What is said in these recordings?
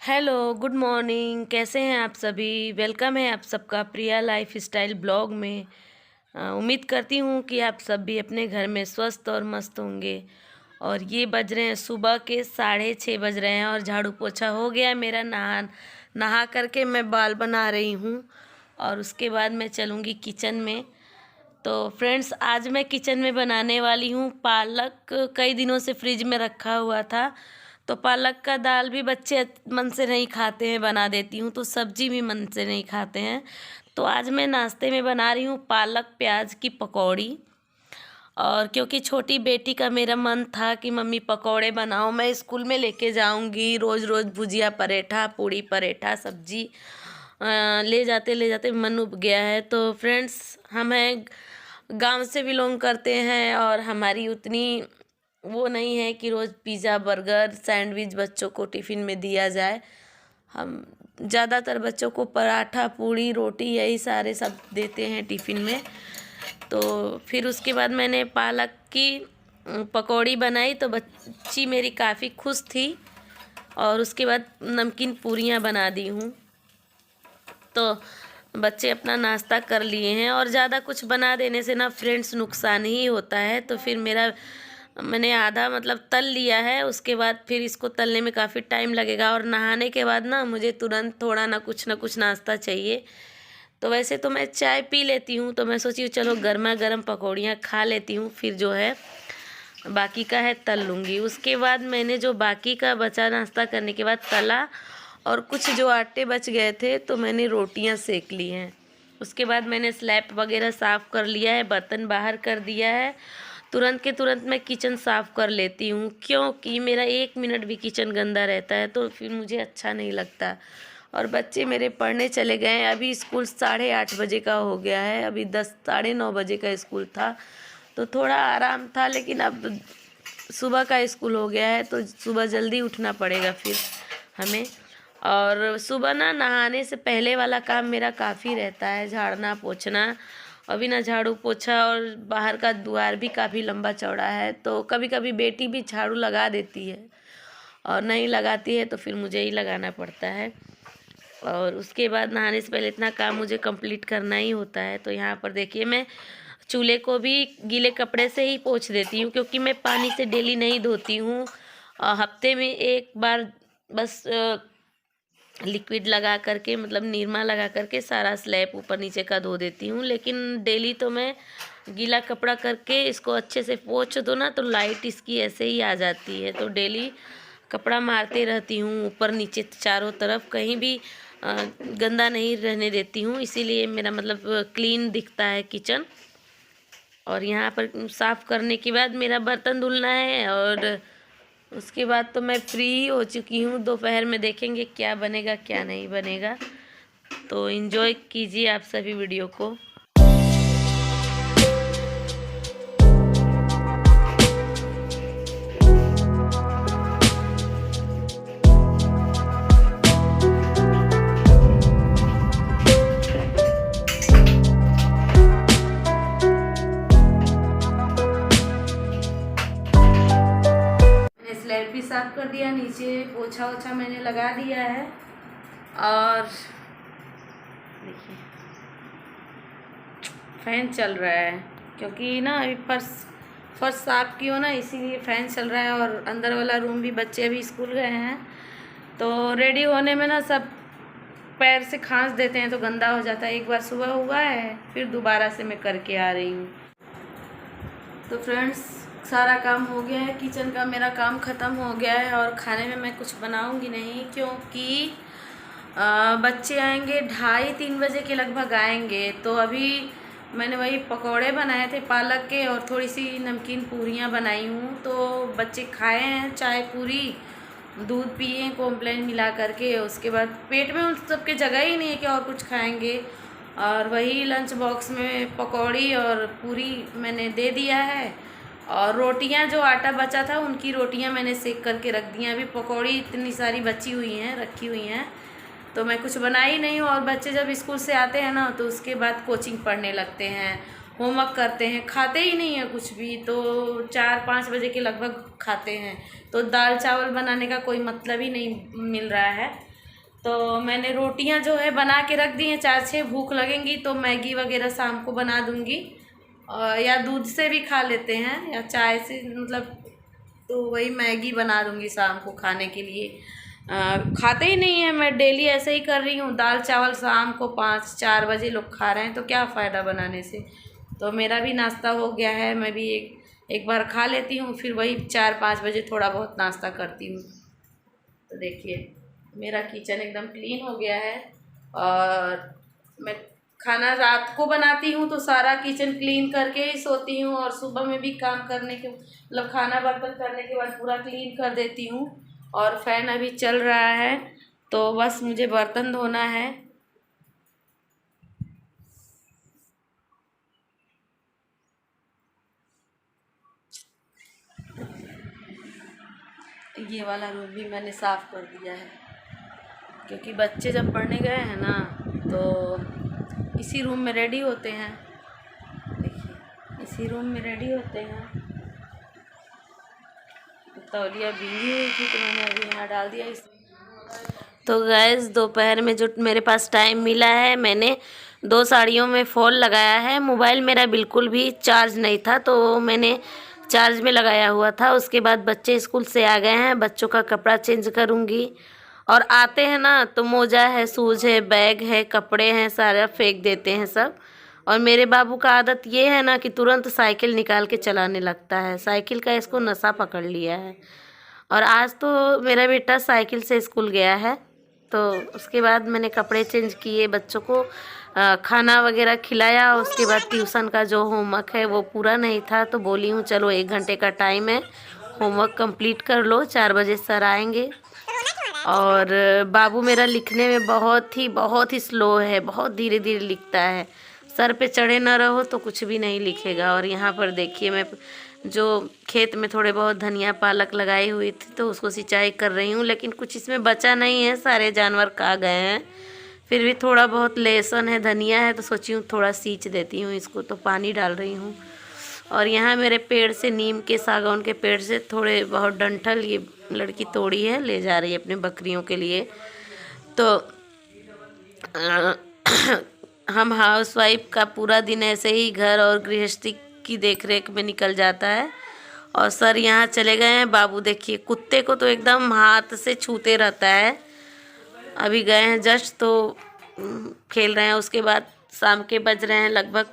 Hello, good morning. कैसे हैं आप सभी? वेलकम है आप सबका प्रिया लाइफ स्टाइल ब्लॉग में। उम्मीद करती हूँ कि आप सब भी अपने घर में स्वस्थ और मस्त होंगे। और ये बज रहे हैं सुबह के 6:30 बज रहे हैं और झाड़ू पोछा हो गया मेरा। नहा करके मैं बाल बना रही हूँ और उसके बाद मैं चलूँगी किचन में। तो फ्रेंड्स, आज मैं किचन में बनाने वाली हूँ पालक। कई दिनों से फ्रिज में रखा हुआ था, तो पालक का दाल भी बच्चे मन से नहीं खाते हैं, बना देती हूँ। तो सब्जी भी मन से नहीं खाते हैं, तो आज मैं नाश्ते में बना रही हूँ पालक प्याज की पकौड़ी। और क्योंकि छोटी बेटी का मेरा मन था कि मम्मी पकौड़े बनाओ, मैं स्कूल में लेके जाऊंगी। रोज़ रोज़ भुजिया पराठा, पूड़ी पराठा, सब्जी ले जाते मन उब गया है। तो फ्रेंड्स, हमें गांव से बिलोंग करते हैं और हमारी उतनी वो नहीं है कि रोज़ पिज़्ज़ा बर्गर सैंडविच बच्चों को टिफ़िन में दिया जाए। हम ज़्यादातर बच्चों को पराठा, पूड़ी, रोटी यही सारे सब देते हैं टिफ़िन में। तो फिर उसके बाद मैंने पालक की पकौड़ी बनाई, तो बच्ची मेरी काफ़ी खुश थी। और उसके बाद नमकीन पूरियाँ बना दी हूँ, तो बच्चे अपना नाश्ता कर लिए हैं। और ज़्यादा कुछ बना देने से ना फ्रेंड्स नुकसान ही होता है। तो फिर मैंने आधा तल लिया है। उसके बाद फिर इसको तलने में काफ़ी टाइम लगेगा। और नहाने के बाद ना मुझे तुरंत थोड़ा ना कुछ नाश्ता चाहिए। तो वैसे तो मैं चाय पी लेती हूँ, तो मैं सोची चलो गर्मा गर्म पकौड़ियाँ खा लेती हूँ, फिर जो है बाकी का है तल लूँगी। उसके बाद मैंने जो बाकी का बचा नाश्ता करने के बाद तला, और कुछ जो आटे बच गए थे तो मैंने रोटियां सेक ली हैं। उसके बाद मैंने स्लैब वगैरह साफ़ कर लिया है, बर्तन बाहर कर दिया है। तुरंत के तुरंत मैं किचन साफ़ कर लेती हूँ, क्योंकि मेरा 1 मिनट भी किचन गंदा रहता है तो फिर मुझे अच्छा नहीं लगता। और बच्चे मेरे पढ़ने चले गए हैं। अभी स्कूल 8:30 बजे का हो गया है, अभी 9:30 बजे का स्कूल था, तो थोड़ा आराम था। लेकिन अब सुबह का स्कूल हो गया है, तो सुबह जल्दी उठना पड़ेगा फिर हमें। और सुबह ना नहाने से पहले वाला काम मेरा काफ़ी रहता है, झाड़ना पोछना। अभी ना झाड़ू पोछा, और बाहर का द्वार भी काफ़ी लंबा चौड़ा है, तो कभी कभी बेटी भी झाड़ू लगा देती है, और नहीं लगाती है तो फिर मुझे ही लगाना पड़ता है। और उसके बाद नहाने से पहले इतना काम मुझे कंप्लीट करना ही होता है। तो यहाँ पर देखिए, मैं चूल्हे को भी गीले कपड़े से ही पोंछ देती हूँ, क्योंकि मैं पानी से डेली नहीं धोती हूँ। हफ्ते में एक बार बस लिक्विड लगा करके, निरमा लगा करके सारा स्लैब ऊपर नीचे का धो देती हूँ। लेकिन डेली तो मैं गीला कपड़ा करके इसको अच्छे से पोंछ दो ना, तो लाइट इसकी ऐसे ही आ जाती है। तो डेली कपड़ा मारते रहती हूँ ऊपर नीचे चारों तरफ, कहीं भी गंदा नहीं रहने देती हूँ। इसीलिए मेरा क्लीन दिखता है किचन। और यहाँ पर साफ़ करने के बाद मेरा बर्तन धुलना है, और उसके बाद तो मैं फ्री हो चुकी हूँ। दोपहर में देखेंगे क्या बनेगा क्या नहीं बनेगा। तो एंजॉय कीजिए आप सभी वीडियो को। मैंने स्लैब भी साफ कर दिया, नीचे पोछा ओछा मैंने लगा दिया है। और देखिए फैन चल रहा है, क्योंकि ना अभी फर्श साफ की हो ना, इसीलिए फ़ैन चल रहा है। और अंदर वाला रूम भी, बच्चे अभी स्कूल गए हैं, तो रेडी होने में ना सब पैर से खांस देते हैं तो गंदा हो जाता है। एक बार सुबह हुआ है, फिर दोबारा से मैं करके आ रही हूँ। तो फ्रेंड्स, सारा काम हो गया है, किचन का मेरा काम ख़त्म हो गया है। और खाने में मैं कुछ बनाऊँगी नहीं, क्योंकि बच्चे आएंगे 2:30-3 बजे के लगभग आएंगे। तो अभी मैंने वही पकोड़े बनाए थे पालक के, और थोड़ी सी नमकीन पूरियाँ बनाई हूँ। तो बच्चे खाए हैं चाय पूरी, दूध पिए कॉम्प्लेन मिला करके। उसके बाद पेट में उन सबके जगह ही नहीं है कि और कुछ खाएंगे। और वही लंच बॉक्स में पकौड़ी और पूरी मैंने दे दिया है। और रोटियां जो आटा बचा था, उनकी रोटियां मैंने सेक करके रख दी हैं। अभी पकौड़ी इतनी सारी बची हुई हैं, रखी हुई हैं, तो मैं कुछ बनाई नहीं हूँ। और बच्चे जब स्कूल से आते हैं ना, तो उसके बाद कोचिंग पढ़ने लगते हैं, होमवर्क करते हैं, खाते ही नहीं है कुछ भी। तो 4-5 बजे के लगभग खाते हैं। तो दाल चावल बनाने का कोई मतलब ही नहीं मिल रहा है। तो मैंने रोटियां जो है बना के रख दी हैं, 4-6 भूख लगेंगी तो मैगी वगैरह शाम को बना दूंगी, और या दूध से भी खा लेते हैं या चाय से, मतलब तो वही मैगी बना दूंगी शाम को खाने के लिए। खाते ही नहीं है, मैं डेली ऐसे ही कर रही हूँ, दाल चावल शाम को 5-4 बजे लोग खा रहे हैं तो क्या फ़ायदा बनाने से। तो मेरा भी नाश्ता हो गया है, मैं भी एक बार खा लेती हूँ, फिर वही 4-5 बजे थोड़ा बहुत नाश्ता करती हूँ। तो देखिए मेरा किचन एकदम क्लीन हो गया है, और मैं खाना रात को बनाती हूँ तो सारा किचन क्लीन करके ही सोती हूँ, और सुबह में भी काम करने के मतलब खाना बर्तन करने के बाद पूरा क्लीन कर देती हूँ। और फैन अभी चल रहा है तो बस मुझे बर्तन धोना है। ये वाला रूम भी मैंने साफ़ कर दिया है, क्योंकि बच्चे जब पढ़ने गए हैं ना तो इसी रूम में रेडी होते हैं। देखिए इसी रूम में रेडी होते हैं। तौलिया भीगी हुई थी तो मैंने अभी यहाँ डाल दिया इस। तो गैस दोपहर में जो मेरे पास टाइम मिला है, मैंने 2 साड़ियों में फॉल लगाया है। मोबाइल मेरा बिल्कुल भी चार्ज नहीं था तो मैंने चार्ज में लगाया हुआ था। उसके बाद बच्चे स्कूल से आ गए हैं, बच्चों का कपड़ा चेंज करूँगी, और आते हैं ना तो मोजा है, शूज़ है, बैग है, कपड़े हैं, सारा फेंक देते हैं सब। और मेरे बाबू का आदत ये है ना कि तुरंत साइकिल निकाल के चलाने लगता है, साइकिल का इसको नशा पकड़ लिया है। और आज तो मेरा बेटा साइकिल से स्कूल गया है, तो उसके बाद मैंने कपड़े चेंज किए, बच्चों को खाना वगैरह खिलाया। उसके बाद ट्यूशन का जो होमवर्क है वो पूरा नहीं था तो बोली हूँ चलो 1 घंटे का टाइम है, होमवर्क कंप्लीट कर लो, 4 बजे सर आएंगे। और बाबू मेरा लिखने में बहुत ही स्लो है, बहुत धीरे धीरे लिखता है। सर पे चढ़े ना रहो तो कुछ भी नहीं लिखेगा। और यहाँ पर देखिए मैं जो खेत में थोड़े बहुत धनिया पालक लगाई हुई थी तो उसको सिंचाई कर रही हूँ, लेकिन कुछ इसमें बचा नहीं है, सारे जानवर खा गए हैं। फिर भी थोड़ा बहुत लहसुन है, धनिया है, तो सोची हूँ थोड़ा सींच देती हूँ इसको, तो पानी डाल रही हूँ। और यहाँ मेरे पेड़ से, नीम के सागौन के पेड़ से थोड़े बहुत डंठल ये लड़की तोड़ी है, ले जा रही है अपने बकरियों के लिए। तो अ, हम हाउसवाइफ का पूरा दिन ऐसे ही घर और गृहस्थी की देखरेख में निकल जाता है। और सर यहाँ चले गए हैं। बाबू देखिए कुत्ते को तो एकदम हाथ से छूते रहता है। अभी गए हैं जस्ट तो खेल रहे हैं। उसके बाद शाम के बज रहे हैं लगभग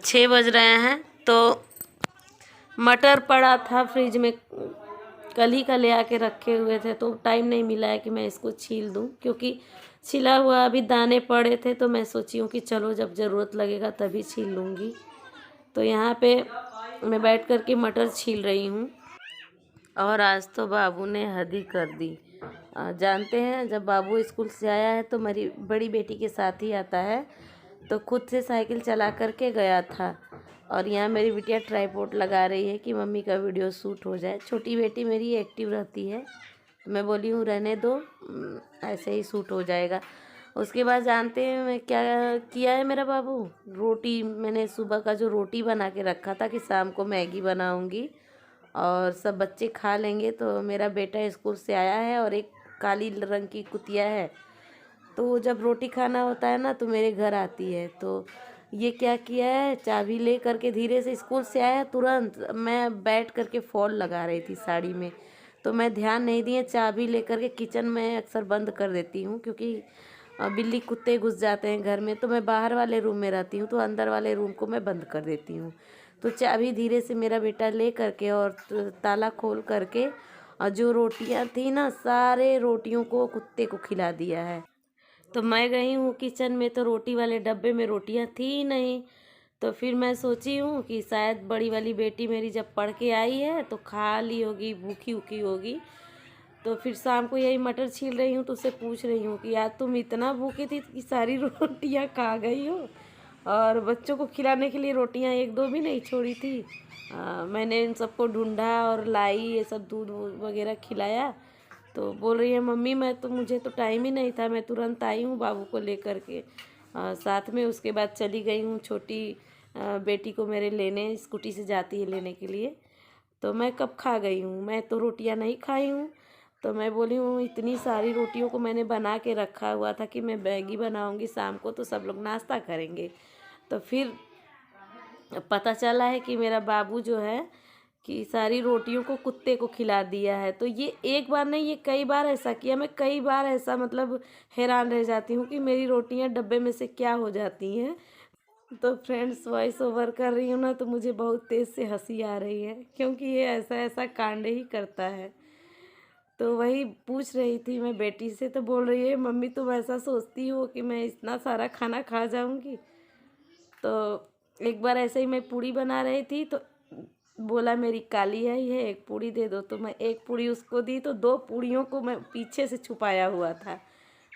6 बज रहे हैं। तो मटर पड़ा था फ्रिज में, कल ही का ले आके रखे हुए थे, तो टाइम नहीं मिला है कि मैं इसको छील दूं, क्योंकि छिला हुआ अभी दाने पड़े थे तो मैं सोची हूँ कि चलो जब ज़रूरत लगेगा तभी छील लूँगी। तो यहाँ पे मैं बैठ कर के मटर छील रही हूँ। और आज तो बाबू ने हद ही कर दी। जानते हैं जब बाबू स्कूल से आया है तो मेरी बड़ी बेटी के साथ ही आता है, तो खुद से साइकिल चला करके गया था। और यहाँ मेरी बिटिया ट्राइपॉड लगा रही है कि मम्मी का वीडियो शूट हो जाए। छोटी बेटी मेरी एक्टिव रहती है, मैं बोली हूँ रहने दो, ऐसे ही शूट हो जाएगा। उसके बाद जानते हैं मैं क्या किया है मेरा बाबू, रोटी, मैंने सुबह का जो रोटी बना के रखा था कि शाम को मैगी बनाऊँगी और सब बच्चे खा लेंगे। तो मेरा बेटा स्कूल से आया है और एक काली रंग की कुतिया है, तो जब रोटी खाना होता है ना तो मेरे घर आती है। तो ये क्या किया है, चाबी ले करके धीरे से स्कूल से आया तुरंत, मैं बैठ करके फॉल लगा रही थी साड़ी में, तो मैं ध्यान नहीं दिए, चाबी ले करके किचन में अक्सर बंद कर देती हूँ, क्योंकि बिल्ली कुत्ते घुस जाते हैं घर में। तो मैं बाहर वाले रूम में रहती हूँ तो अंदर वाले रूम को मैं बंद कर देती हूँ। तो चाबी धीरे से मेरा बेटा ले करके और ताला खोल करके, और जो रोटियां थी ना सारे रोटियों को कुत्ते को खिला दिया है। तो मैं गई हूँ किचन में तो रोटी वाले डब्बे में रोटियां थी ही नहीं। तो फिर मैं सोची हूँ कि शायद बड़ी वाली बेटी मेरी जब पढ़ के आई है तो खा ली होगी, भूखी उखी होगी। तो फिर शाम को यही मटर छील रही हूँ तो उससे पूछ रही हूँ कि यार तुम इतना भूखी थी कि सारी रोटियाँ खा गई हो, और बच्चों को खिलाने के लिए रोटियाँ 1-2 भी नहीं छोड़ी थी। मैंने इन सबको ढूंढा और लाई, ये सब दूध वगैरह खिलाया। तो बोल रही है मम्मी मैं तो, मुझे तो टाइम ही नहीं था, मैं तुरंत आई हूँ बाबू को लेकर के साथ में। उसके बाद चली गई हूँ छोटी बेटी को मेरे लेने, स्कूटी से जाती है लेने के लिए। तो मैं कब खा गई हूँ, मैं तो रोटियाँ नहीं खाई हूँ। तो मैं बोली हूँ इतनी सारी रोटियों को मैंने बना के रखा हुआ था कि मैं मैगी बनाऊँगी शाम को तो सब लोग नाश्ता करेंगे। तो फिर पता चला है कि मेरा बाबू जो है कि सारी रोटियों को कुत्ते को खिला दिया है। तो ये एक बार नहीं, ये कई बार ऐसा किया। मैं कई बार ऐसा मतलब हैरान रह जाती हूँ कि मेरी रोटियाँ डब्बे में से क्या हो जाती हैं। तो फ्रेंड्स, वॉइस ओवर कर रही हूँ ना तो मुझे बहुत तेज़ से हंसी आ रही है, क्योंकि ये ऐसा ऐसा कांड ही करता है। तो वही पूछ रही थी मैं बेटी से, तो बोल रही है मम्मी तुम ऐसा सोचती हो कि मैं इतना सारा खाना खा जाऊंगी। तो एक बार ऐसे ही मैं पूड़ी बना रही थी तो बोला मेरी काली आई है एक पूड़ी दे दो। तो मैं एक पूड़ी उसको दी तो दो पूड़ियों को मैं पीछे से छुपाया हुआ था।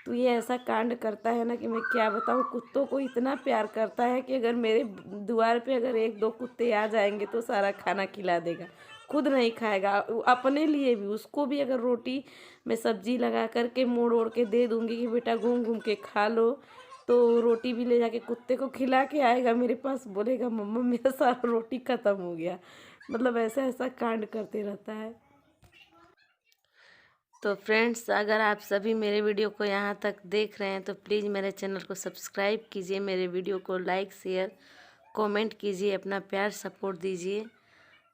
तो ये ऐसा कांड करता है ना कि मैं क्या बताऊँ। कुत्तों को इतना प्यार करता है कि अगर मेरे द्वार पे अगर एक दो कुत्ते आ जाएंगे तो सारा खाना खिला देगा, खुद नहीं खाएगा। अपने लिए भी, उसको भी अगर रोटी में सब्जी लगा करके मोड़ ओड़ के दे दूंगी कि बेटा घूम घूम के खा लो, तो रोटी भी ले जाके कुत्ते को खिला के आएगा मेरे पास, बोलेगा मम्मा मेरा सारा रोटी ख़त्म हो गया। मतलब ऐसा ऐसा कांड करते रहता है। तो फ्रेंड्स, अगर आप सभी मेरे वीडियो को यहाँ तक देख रहे हैं तो प्लीज़ मेरे चैनल को सब्सक्राइब कीजिए, मेरे वीडियो को लाइक शेयर कमेंट कीजिए, अपना प्यार सपोर्ट दीजिए।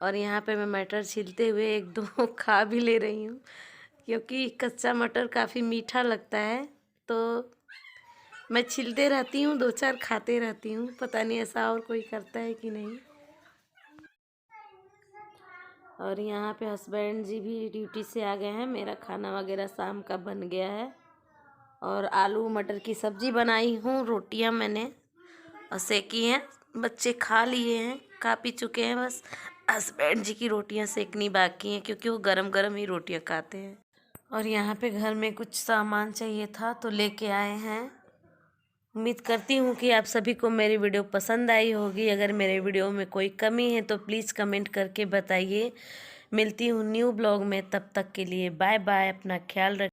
और यहाँ पे मैं मटर छीलते हुए एक दो खा भी ले रही हूँ, क्योंकि कच्चा मटर काफ़ी मीठा लगता है। तो मैं छीलते रहती हूँ, दो चार खाते रहती हूँ। पता नहीं ऐसा और कोई करता है कि नहीं। और यहाँ पे हस्बैंड जी भी ड्यूटी से आ गए हैं। मेरा खाना वगैरह शाम का बन गया है और आलू मटर की सब्ज़ी बनाई हूँ। रोटियाँ मैंने और सेकी हैं, बच्चे खा लिए हैं, खा पी चुके हैं। बस हस्बैंड जी की रोटियाँ सेकनी बाकी हैं, क्योंकि वो गरम गरम ही रोटियाँ खाते हैं। और यहाँ पे घर में कुछ सामान चाहिए था तो लेके आए हैं। उम्मीद करती हूँ कि आप सभी को मेरी वीडियो पसंद आई होगी। अगर मेरे वीडियो में कोई कमी है तो प्लीज़ कमेंट करके बताइए। मिलती हूँ न्यू ब्लॉग में, तब तक के लिए बाय बाय। अपना ख्याल रख